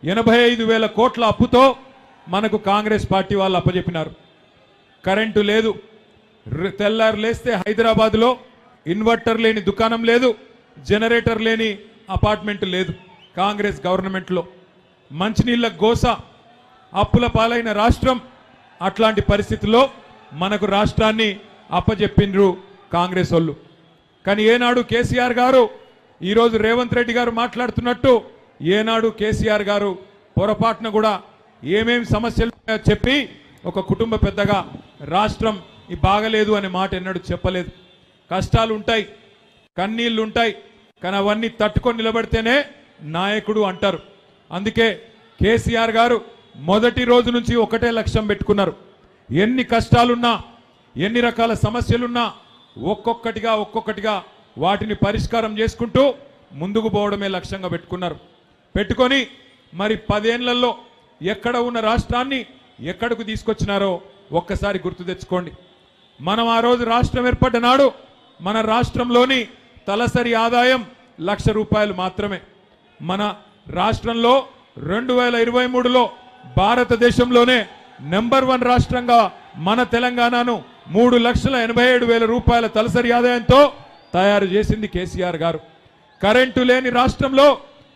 85,000 కోట్ల అప్పుతో మనకు కాంగ్రెస్ పార్టీ వాళ్ళు అప్పజెప్పినారు. కరెంటు లేదు, తెల్లారు లేస్తే హైదరాబాద్లో ఇన్వర్టర్ లేని దుకాణం లేదు, జనరేటర్ లేని అపార్ట్మెంట్ లేదు. కాంగ్రెస్ గవర్నమెంట్లో మంచినీళ్ళ గోస, అప్పుల పాలైన రాష్ట్రం. అట్లాంటి పరిస్థితుల్లో మనకు రాష్ట్రాన్ని అప్పజెప్పిండ్రు కాంగ్రెస్ వాళ్ళు. కానీ ఏనాడు కేసీఆర్ గారు, ఈరోజు రేవంత్ రెడ్డి గారు మాట్లాడుతున్నట్టు, ఏనాడు కేసీఆర్ గారు పొరపాటున కూడా ఏమేమి సమస్యలు చెప్పి ఒక కుటుంబ పెద్దగా రాష్ట్రం ఈ బాగలేదు అనే మాట ఎన్నడూ చెప్పలేదు. కష్టాలు ఉంటాయి, కన్నీళ్లు ఉంటాయి, కానీ అవన్నీ తట్టుకొని నిలబడితేనే నాయకుడు అంటారు. అందుకే కేసీఆర్ గారు మొదటి రోజు నుంచి ఒకటే లక్ష్యం పెట్టుకున్నారు. ఎన్ని కష్టాలున్నా, ఎన్ని రకాల సమస్యలున్నా ఒక్కొక్కటిగా వాటిని పరిష్కారం చేసుకుంటూ ముందుకు పోవడమే లక్ష్యంగా పెట్టుకొని మరి 10 ఏళ్లలో ఎక్కడ ఉన్న రాష్ట్రాన్ని ఎక్కడకు తీసుకొచ్చినారో ఒక్కసారి గుర్తు తెచ్చుకోండి. మనం ఆ రోజు రాష్ట్రం ఏర్పడ్డ నాడు మన రాష్ట్రంలోని తలసరి ఆదాయం ₹1,00,000 మాత్రమే. మన రాష్ట్రంలో 2023లో భారతదేశంలోనే నెంబర్ 1 రాష్ట్రంగా మన తెలంగాణను ₹3,87,000 తలసరి ఆదాయంతో తయారు చేసింది కేసీఆర్ గారు. కరెంటు లేని రాష్ట్రంలో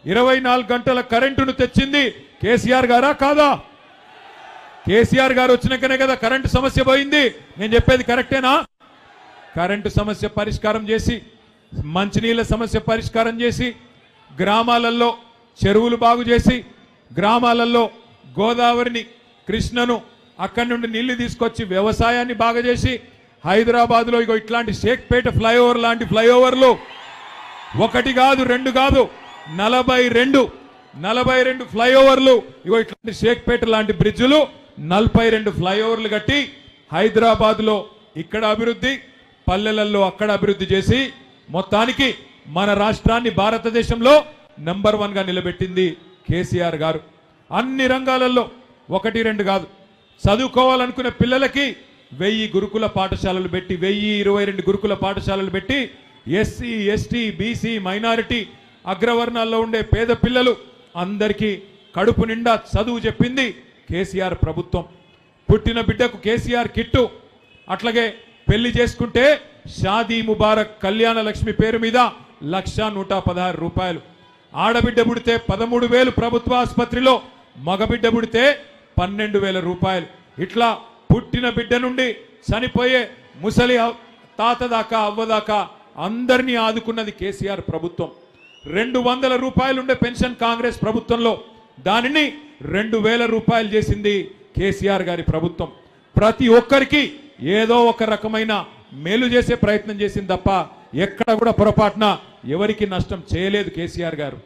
24 గంటల కరెంటును తెచ్చింది కేసీఆర్ గారా కాదా? కేసీఆర్ గారు వచ్చినాకనే కదా కరెంటు సమస్య పోయింది. నేను చెప్పేది కరెక్టేనా? కరెంటు సమస్య పరిష్కారం చేసి, మంచినీళ్ళ సమస్య పరిష్కారం చేసి, గ్రామాలలో చెరువులు బాగు చేసి, గ్రామాలలో గోదావరిని, కృష్ణను అక్కడి నుండి నీళ్లు తీసుకొచ్చి వ్యవసాయాన్ని బాగా చేసి, హైదరాబాద్లో ఇగో ఇట్లాంటి షేక్పేట ఫ్లైఓవర్ లాంటి ఫ్లైఓవర్లు ఒకటి కాదు, 2 కాదు, 42 ఫ్లైఓవర్లు, ఇగో ఇట్లాంటి షేక్పేట లాంటి బ్రిడ్జులు 42 ఫ్లైఓవర్లు కట్టి హైదరాబాద్లో ఇక్కడ అభివృద్ధి, పల్లెలలో అక్కడ అభివృద్ధి చేసి మొత్తానికి మన రాష్ట్రాన్ని భారతదేశంలో నెంబర్ 1గా నిలబెట్టింది కేసీఆర్ గారు. అన్ని రంగాలలో 1-2 కాదు, చదువుకోవాలనుకునే పిల్లలకి 1000 గురుకుల పాఠశాలలు పెట్టి, 1022 గురుకుల పాఠశాలలు పెట్టి ఎస్సీ, ఎస్టీ, బీసీ, మైనారిటీ, అగ్రవర్ణాల్లో ఉండే పేద పిల్లలు అందరికీ కడుపు నిండా చదువు చెప్పింది కేసీఆర్ ప్రభుత్వం. పుట్టిన బిడ్డకు కేసీఆర్ కిట్టు, అట్లాగే పెళ్లి చేసుకుంటే షాదీ ముబారక్ కళ్యాణ లక్ష్మి పేరు మీద ₹1,116. ఆడబిడ్డ పుడితే 13,000 ప్రభుత్వ ఆసుపత్రిలో, మగబిడ్డ పుడితే ₹12,000. ఇట్లా పుట్టిన బిడ్డ నుండి చనిపోయే ముసలి తాత దాకా, అవ్వ దాకా అందరినీ ఆదుకున్నది కేసీఆర్ ప్రభుత్వం. ₹200 ఉండే పెన్షన్ కాంగ్రెస్ ప్రభుత్వంలో దానిని ₹2,000 చేసింది కేసీఆర్ గారి ప్రభుత్వం. ప్రతి ఒక్కరికి ఏదో ఒక రకమైన మేలు చేసే ప్రయత్నం చేసింది తప్ప ఎక్కడ కూడా పొరపాటున ఎవరికి నష్టం చేయలేదు కేసీఆర్ గారు.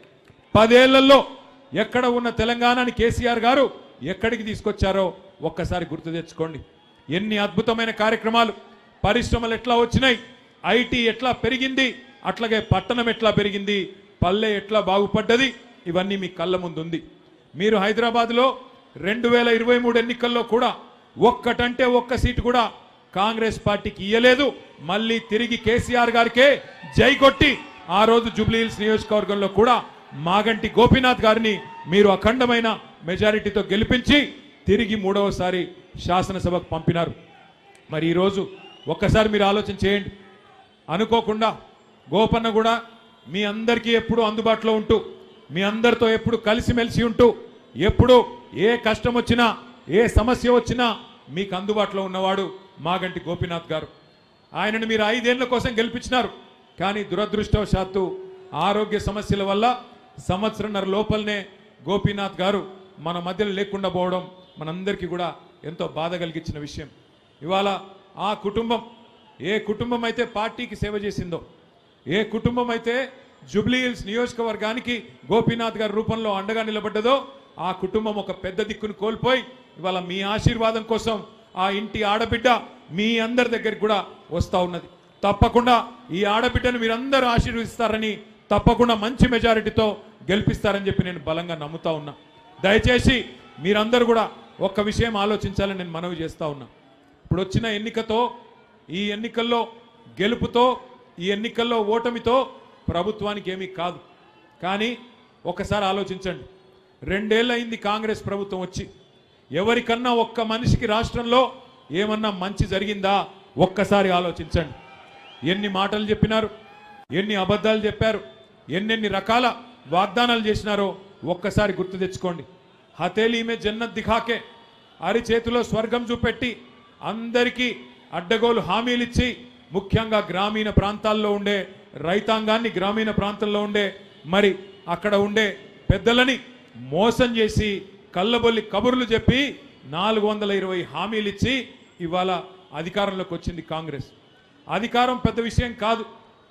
10 ఏళ్లలో ఎక్కడ ఉన్న తెలంగాణని కేసీఆర్ గారు ఎక్కడికి తీసుకొచ్చారో ఒక్కసారి గుర్తు తెచ్చుకోండి. ఎన్ని అద్భుతమైన కార్యక్రమాలు, పరిశ్రమలు ఎట్లా వచ్చినాయి, ఐటీ ఎట్లా పెరిగింది, అట్లాగే పట్టణం ఎట్లా పెరిగింది, పల్లె ఎట్లా బాగుపడ్డది, ఇవన్నీ మీ కళ్ళ ముందు ఉంది. మీరు హైదరాబాద్లో 2023 ఎన్నికల్లో కూడా ఒక్కటంటే ఒక్క సీటు కూడా కాంగ్రెస్ పార్టీకి ఇయ్యలేదు. మళ్ళీ తిరిగి కేసీఆర్ గారికే జై కొట్టి ఆ రోజు జూబ్లీహిల్స్ నియోజకవర్గంలో కూడా మాగంటి గోపీనాథ్ గారిని మీరు అఖండమైన మెజారిటీతో గెలిపించి తిరిగి 3వసారి శాసనసభకు పంపినారు. మరి ఈరోజు ఒక్కసారి మీరు ఆలోచన చేయండి. అనుకోకుండా గోపన్న కూడా మీ అందరికీ ఎప్పుడు అందుబాటులో ఉంటూ, మీ అందరితో ఎప్పుడు కలిసిమెలిసి ఉంటూ, ఎప్పుడు ఏ కష్టం వచ్చినా, ఏ సమస్య వచ్చినా మీకు అందుబాటులో ఉన్నవాడు మాగంటి గోపీనాథ్ గారు. ఆయనను మీరు 5 ఏళ్ల కోసం గెలిపించినారు. కానీ దురదృష్టవశాత్తు ఆరోగ్య సమస్యల వల్ల సంవత్సరన్నర లోపలనే గోపీనాథ్ గారు మన మధ్యలో లేకుండా పోవడం మనందరికీ కూడా ఎంతో బాధ కలిగించిన విషయం. ఇవాళ ఆ కుటుంబం, ఏ కుటుంబం అయితే పార్టీకి సేవ చేసిందో, ఏ కుటుంబం అయితే జూబ్లీహిల్స్ నియోజకవర్గానికి గోపీనాథ్ గారి రూపంలో అండగా నిలబడ్డదో ఆ కుటుంబం ఒక పెద్ద దిక్కును కోల్పోయి ఇవాళ మీ ఆశీర్వాదం కోసం ఆ ఇంటి ఆడబిడ్డ మీ అందరి దగ్గరికి కూడా వస్తూ ఉన్నది. తప్పకుండా ఈ ఆడబిడ్డను మీరందరూ ఆశీర్వదిస్తారని, తప్పకుండా మంచి మెజారిటీతో గెలిపిస్తారని చెప్పి నేను బలంగా నమ్ముతా ఉన్నా. దయచేసి మీరందరూ కూడా ఒక్క విషయం ఆలోచించాలని నేను మనవి చేస్తూ ఉన్నా. ఇప్పుడు వచ్చిన ఎన్నికతో, ఈ ఎన్నికల్లో గెలుపుతో, ఈ ఎన్నికల్లో ఓటమితో ప్రభుత్వానికి ఏమీ కాదు. కానీ ఒకసారి ఆలోచించండి, రెండేళ్లైంది కాంగ్రెస్ ప్రభుత్వం వచ్చి. ఎవరికన్నా ఒక్క మనిషికి రాష్ట్రంలో ఏమన్నా మంచి జరిగిందా ఒక్కసారి ఆలోచించండి. ఎన్ని మాటలు చెప్పినారు, ఎన్ని అబద్ధాలు చెప్పారు, ఎన్నెన్ని రకాల వాగ్దానాలు చేసినారో ఒక్కసారి గుర్తు తెచ్చుకోండి. హతేలీ మే జన్నత్ దిఖాకే, అరిచేతిలో స్వర్గం చూపెట్టి అందరికీ అడ్డగోలు హామీలు ఇచ్చి, ముఖ్యంగా గ్రామీణ ప్రాంతాల్లో ఉండే రైతాంగాన్ని, గ్రామీణ ప్రాంతాల్లో ఉండే మరి అక్కడ ఉండే పెద్దలని మోసం చేసి కళ్ళబొల్లి కబుర్లు చెప్పి 420 హామీలు ఇచ్చి ఇవాళ అధికారంలోకి వచ్చింది కాంగ్రెస్. అధికారం పెద్ద విషయం కాదు.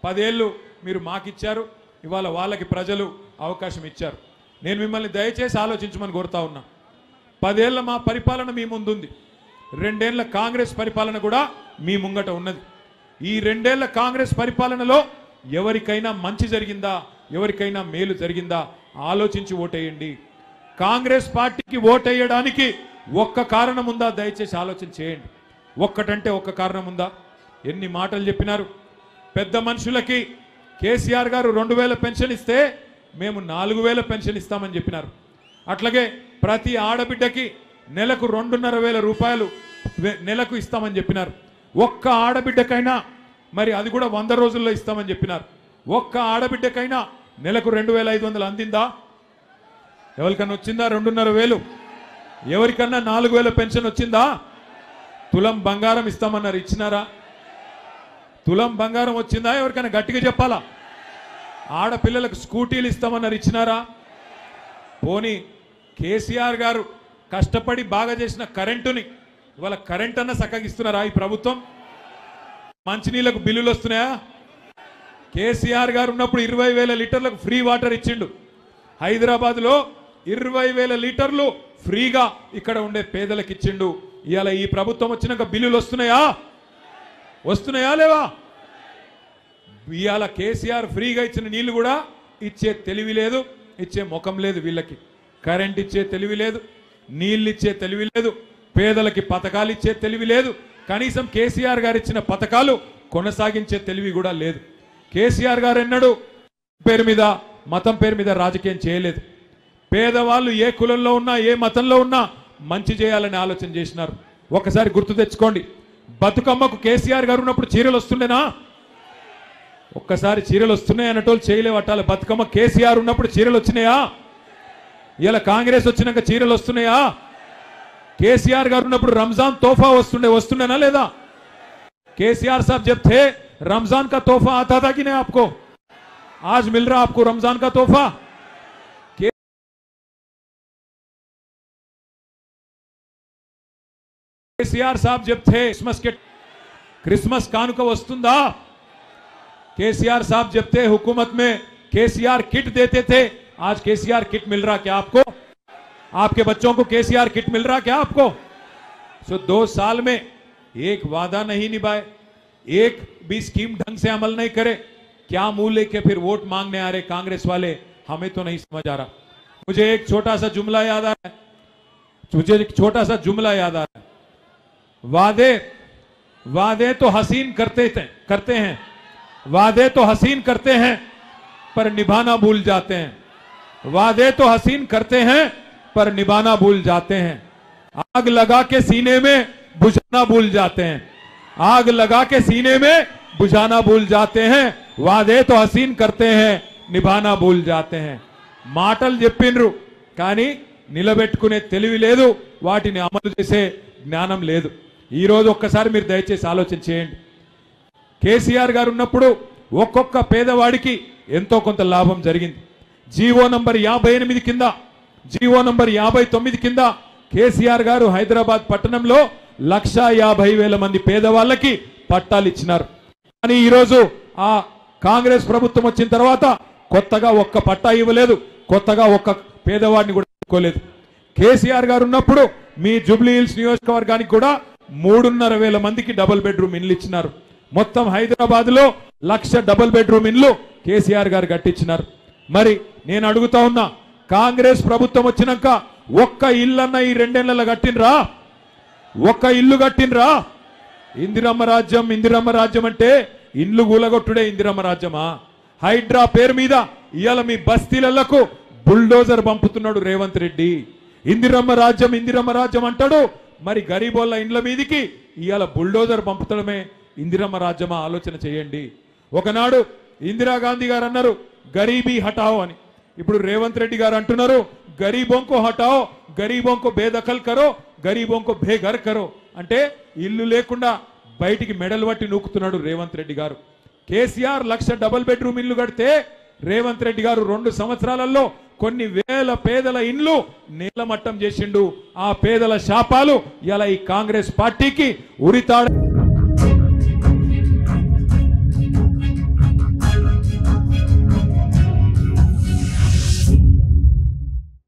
10 ఏళ్ళు మీరు మాకిచ్చారు, ఇవాళ వాళ్ళకి ప్రజలు అవకాశం ఇచ్చారు. నేను మిమ్మల్ని దయచేసి ఆలోచించమని కోరుతా ఉన్నా. 10 ఏళ్ల మా పరిపాలన మీ ముందుంది, 2 ఏళ్ల కాంగ్రెస్ పరిపాలన కూడా మీ ముంగట ఉన్నది. ఈ 2 ఏళ్ల కాంగ్రెస్ పరిపాలనలో ఎవరికైనా మంచి జరిగిందా, ఎవరికైనా మేలు జరిగిందా ఆలోచించి ఓటేయండి. కాంగ్రెస్ పార్టీకి ఓటేయడానికి ఒక్క కారణం ఉందా దయచేసి ఆలోచన చేయండి. ఒక్కటంటే ఒక్క కారణం ఉందా? ఎన్ని మాటలు చెప్పినారు. పెద్ద మనుషులకి కేసీఆర్ గారు 2000 పెన్షన్ ఇస్తే మేము 4000 పెన్షన్ ఇస్తామని చెప్పినారు. అట్లాగే ప్రతి ఆడబిడ్డకి నెలకు 2500 రూపాయలు నెలకు ఇస్తామని చెప్పినారు. ఒక్క ఆడబిడ్డకైనా మరి అది కూడా 100 రోజుల్లో ఇస్తామని చెప్పినారు. ఒక్క ఆడబిడ్డకైనా నెలకు 2500 అందిందా? ఎవరికన్నా వచ్చిందా 2500? ఎవరికన్నా 4000 పెన్షన్ వచ్చిందా? తులం బంగారం ఇస్తామన్నారు, ఇచ్చినారా? తులం బంగారం వచ్చిందా? ఎవరికైనా గట్టిగా చెప్పాలా? ఆడపిల్లలకు స్కూటీలు ఇస్తామన్నారు, ఇచ్చినారా? పోనీ కేసీఆర్ గారు కష్టపడి బాగా చేసిన కరెంటుని ఇవాళ కరెంట్ అన్న చక్కగిస్తున్నారా ఈ ప్రభుత్వం? మంచినీళ్ళకు బిల్లులు వస్తున్నాయా? కేసీఆర్ గారు ఉన్నప్పుడు 20,000 లీటర్లకు ఫ్రీ వాటర్ ఇచ్చిండు. హైదరాబాద్లో 20,000 లీటర్లు ఫ్రీగా ఇక్కడ ఉండే పేదలకు ఇచ్చిండు. ఇవాళ ఈ ప్రభుత్వం వచ్చినాక బిల్లులు వస్తున్నాయా? వస్తున్నాయా లేవా? ఇవాళ కేసీఆర్ ఫ్రీగా ఇచ్చిన నీళ్లు కూడా ఇచ్చే తెలివి లేదు, ఇచ్చే ముఖం లేదు వీళ్ళకి. కరెంట్ ఇచ్చే తెలివి లేదు, నీళ్ళు ఇచ్చే తెలివి లేదు, పేదలకి పథకాలు ఇచ్చే తెలివి లేదు, కనీసం కేసీఆర్ గారు ఇచ్చిన పథకాలు కొనసాగించే తెలివి కూడా లేదు. కేసీఆర్ గారు ఎన్నడూ పేరు మీద, మతం పేరు మీద రాజకీయం చేయలేదు. పేదవాళ్ళు ఏ కులంలో ఉన్నా, ఏ మతంలో ఉన్నా మంచి చేయాలని ఆలోచన చేసినారు. ఒకసారి గుర్తు తెచ్చుకోండి. బతుకమ్మకు కేసీఆర్ గారు ఉన్నప్పుడు చీరలు వస్తుండేనా? ఒక్కసారి చీరలు వస్తున్నాయి అన్నటోళ్ళు చేయలేవట్టాలి. బతుకమ్మ కేసీఆర్ ఉన్నప్పుడు చీరలు వచ్చినాయా? ఇలా కాంగ్రెస్ వచ్చినాక చీరలు వస్తున్నాయా? కేసీఆర్ గారు ఉన్నప్పుడు రంజాన్ తోఫా వస్తుండేనా లేదా? केसीआर साहब जब थे रमजान का तोहफा आता था कि नहीं आपको? आज मिल रहा आपको रमजान का तोहफा? केसीआर साहब जब थे क्रिसमस कानुका वस्तुंदा? केसीआर साहब जब थे हुकूमत में केसीआर किट देते थे, आज केसीआर किट मिल रहा क्या आपको? आपके बच्चों को केसीआर किट मिल रहा क्या आपको? 2 साल में एक वादा नहीं निभाए, एक भी स्कीम ढंग से अमल नहीं करे, क्या मुंह लेके फिर वोट मांगने आ रहे कांग्रेस वाले? हमें तो नहीं समझ आ रहा। मुझे एक छोटा सा जुमला याद आ रहा है, वादे तो हसीन करते हैं, वादे तो हसीन करते हैं पर निभाना भूल जाते हैं, वादे तो हसीन करते हैं पर निभाना भूल जाते हैं, आग लगा के सीने में बुझाना भूल जाते हैं, आग लगा के सीने में बुझाना भूल जाते हैं, वादे तो हसीन करते हैं निभाना भूल जाते हैं. మాటలు చెప్పిండ్రు కానీ నిలబెట్టుకునే తెలివి లేదు, వాటిని అమలు చేసే జ్ఞానం లేదు. ఈ రోజు ఒక్కసారి మీరు దయచేసి ఆలోచన చేయండి. కేసీఆర్ గారు ఉన్నప్పుడు ఒక్కొక్క పేదవాడికి ఎంతో కొంత లాభం జరిగింది. జీవో నంబర్ 58 కింద, జీవో నంబర్ 59 కింద కేసీఆర్ గారు హైదరాబాద్ పట్టణంలో 150,000 మంది పేదవాళ్ళకి పట్టాలు ఇచ్చినారు. కానీ ఈరోజు ఆ కాంగ్రెస్ ప్రభుత్వం వచ్చిన తర్వాత కొత్తగా ఒక్క పట్టా ఇవ్వలేదు, కొత్తగా ఒక్క పేదవాడిని కూడా ఇవ్వలేదు. కేసీఆర్ గారు ఉన్నప్పుడు మీ జూబ్లీ హిల్స్ నియోజకవర్గానికి కూడా 3,500 మందికి డబుల్ బెడ్రూమ్ ఇండ్లు ఇచ్చినారు. మొత్తం హైదరాబాద్ లో 1,00,000 డబుల్ బెడ్రూమ్ ఇండ్లు కేసీఆర్ గారు కట్టించినారు. మరి నేను అడుగుతా ఉన్నా, కాంగ్రెస్ ప్రభుత్వం వచ్చినాక ఒక్క ఇల్లన్న ఈ 2 ఏళ్లలో కట్టినరా? ఒక్క ఇల్లు కట్టినరా? ఇందిరమ్మ రాజ్యం అంటే ఇండ్లు కూలగొట్టుడే ఇందిరమ్మ రాజ్యమా? హైడ్రా పేరు మీద ఇవాళ మీ బస్తీలకు బుల్డోజర్ పంపుతున్నాడు రేవంత్ రెడ్డి. ఇందిరమ్మ రాజ్యం అంటాడు, మరి గరీబోళ్ళ ఇండ్ల మీదికి ఇవాళ బుల్డోజర్ పంపుతడమే ఇందిరమ్మ రాజ్యమా? ఆలోచన చేయండి. ఒకనాడు ఇందిరాగాంధీ గారు అన్నారు గరీబీ హటాओ అని. ఇప్పుడు రేవంత్ రెడ్డి గారు అంటున్నారు గరీబోంకో హటాओ, గరీబోంకో బేదఖల్ కరో, గరీబోంకో బేఘర్ కరో. అంటే ఇల్లు లేకుండా బయటికి మెడలు పట్టి నూకుతున్నాడు రేవంత్ రెడ్డి గారు. కేసీఆర్ 1,00,000 డబుల్ బెడ్రూమ్ ఇల్లు కడితే రేవంత్ రెడ్డి గారు 2 సంవత్సరాలలో కొన్ని వేల పేదల ఇండ్లు నేలమట్టం చేసిండు. ఆ పేదల శాపాలు ఇలా ఈ కాంగ్రెస్ పార్టీకి ఉరితాడు.